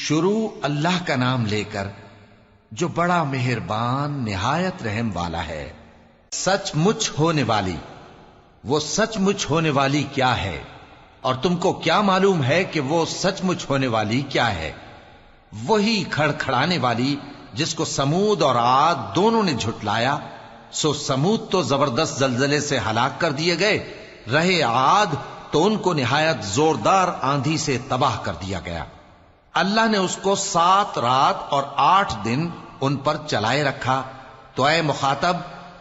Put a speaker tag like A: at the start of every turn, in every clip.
A: شروع اللہ کا نام لے کر جو بڑا مہربان نہایت رحم والا ہے۔ سچ مچ ہونے والی، وہ سچ مچ ہونے والی کیا ہے؟ اور تم کو کیا معلوم ہے کہ وہ سچ مچ ہونے والی کیا ہے؟ وہی کھڑکھڑانے والی جس کو سمود اور عاد دونوں نے جھٹلایا۔ سو سمود تو زبردست زلزلے سے ہلاک کر دیے گئے، رہے عاد تو ان کو نہایت زوردار آندھی سے تباہ کر دیا گیا۔ اللہ نے اس کو 7 رات اور 8 دن ان پر چلائے رکھا، تو اے مخاطب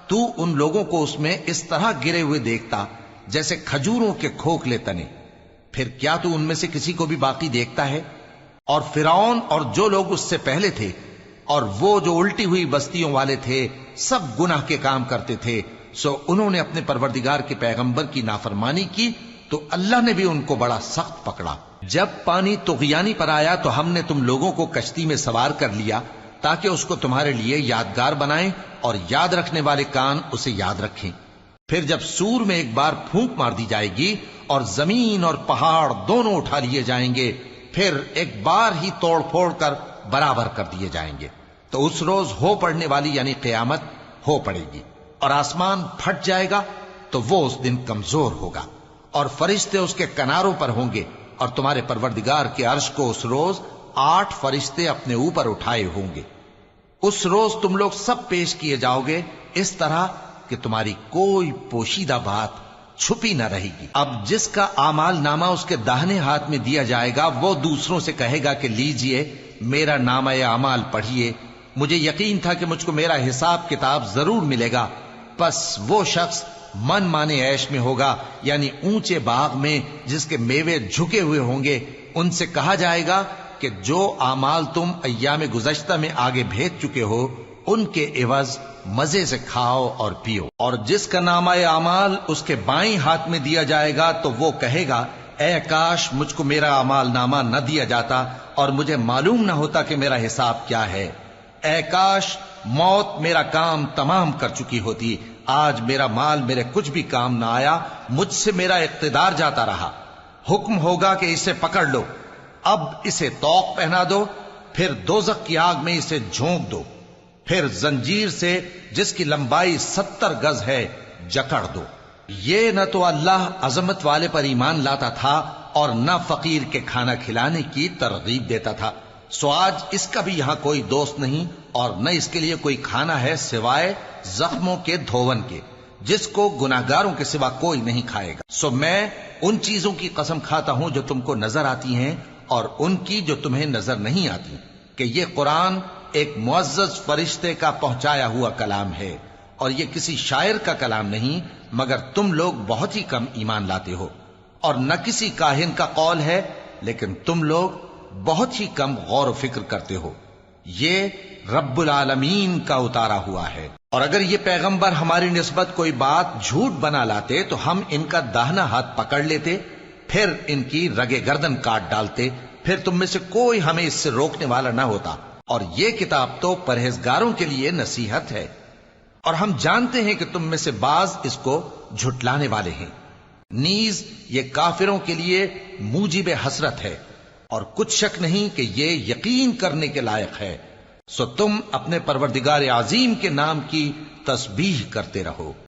A: تو ان لوگوں کو اس میں اس طرح گرے ہوئے دیکھتا جیسے کھجوروں کے کھوکھلے تنے، پھر کیا تو ان میں سے کسی کو بھی باقی دیکھتا ہے؟ اور فرعون اور جو لوگ اس سے پہلے تھے اور وہ جو الٹی ہوئی بستیوں والے تھے سب گناہ کے کام کرتے تھے، سو انہوں نے اپنے پروردگار کے پیغمبر کی نافرمانی کی تو اللہ نے بھی ان کو بڑا سخت پکڑا۔ جب پانی طغیانی پر آیا تو ہم نے تم لوگوں کو کشتی میں سوار کر لیا تاکہ اس کو تمہارے لیے یادگار بنائیں اور یاد رکھنے والے کان اسے یاد رکھیں۔ پھر جب سور میں ایک بار پھونک مار دی جائے گی اور زمین اور پہاڑ دونوں اٹھا لیے جائیں گے، پھر ایک بار ہی توڑ پھوڑ کر برابر کر دیے جائیں گے، تو اس روز ہو پڑنے والی یعنی قیامت ہو پڑے گی، اور آسمان پھٹ جائے گا تو وہ اس دن کمزور ہوگا، اور فرشتے اس کے کناروں پر ہوں گے، اور تمہارے پروردگار کے عرش کو اس روز 8 فرشتے اپنے اوپر اٹھائے ہوں گے۔ اس روز تم لوگ سب پیش کیے جاؤ گے اس طرح کہ تمہاری کوئی پوشیدہ بات چھپی نہ رہے گی۔ اب جس کا اعمال نامہ اس کے داہنے ہاتھ میں دیا جائے گا وہ دوسروں سے کہے گا کہ لیجئے میرا نامہ اعمال پڑھیے، مجھے یقین تھا کہ مجھ کو میرا حساب کتاب ضرور ملے گا۔ پس وہ شخص من مانے عیش میں ہوگا، یعنی اونچے باغ میں جس کے میوے جھکے ہوئے ہوں گے۔ ان سے کہا جائے گا کہ جو اعمال تم ایام گزشتہ میں آگے بھیج چکے ہو ان کے عوض مزے سے کھاؤ اور پیو۔ اور جس کا نامہ اعمال اس کے بائیں ہاتھ میں دیا جائے گا تو وہ کہے گا اے کاش مجھ کو میرا اعمال نامہ نہ دیا جاتا اور مجھے معلوم نہ ہوتا کہ میرا حساب کیا ہے۔ اے کاش موت میرا کام تمام کر چکی ہوتی، آج میرا مال میرے کچھ بھی کام نہ آیا، مجھ سے میرا اقتدار جاتا رہا۔ حکم ہوگا کہ اسے پکڑ لو، اب اسے طوق پہنا دو، پھر دوزخ کی آگ میں اسے جھونک دو، پھر زنجیر سے جس کی لمبائی 70 گز ہے جکڑ دو۔ یہ نہ تو اللہ عظمت والے پر ایمان لاتا تھا اور نہ فقیر کے کھانا کھلانے کی ترغیب دیتا تھا، سو آج اس کا بھی یہاں کوئی دوست نہیں اور نہ اس کے لیے کوئی کھانا ہے سوائے زخموں کے دھون کے، جس کو گناہگاروں کے سوا کوئی نہیں کھائے گا۔ سو میں ان چیزوں کی قسم کھاتا ہوں جو تم کو نظر آتی ہیں اور ان کی جو تمہیں نظر نہیں آتی، کہ یہ قرآن ایک معزز فرشتے کا پہنچایا ہوا کلام ہے، اور یہ کسی شاعر کا کلام نہیں، مگر تم لوگ بہت ہی کم ایمان لاتے ہو، اور نہ کسی کاہن کا قول ہے، لیکن تم لوگ بہت ہی کم غور و فکر کرتے ہو۔ یہ رب العالمین کا اتارا ہوا ہے۔ اور اگر یہ پیغمبر ہماری نسبت کوئی بات جھوٹ بنا لاتے تو ہم ان کا داہنا ہاتھ پکڑ لیتے، پھر ان کی رگے گردن کاٹ ڈالتے، پھر تم میں سے کوئی ہمیں اس سے روکنے والا نہ ہوتا۔ اور یہ کتاب تو پرہیزگاروں کے لیے نصیحت ہے، اور ہم جانتے ہیں کہ تم میں سے بعض اس کو جھٹلانے والے ہیں۔ نیز یہ کافروں کے لیے موجب حسرت ہے، اور کچھ شک نہیں کہ یہ یقین کرنے کے لائق ہے۔ سو تم اپنے پروردگار عظیم کے نام کی تسبیح کرتے رہو۔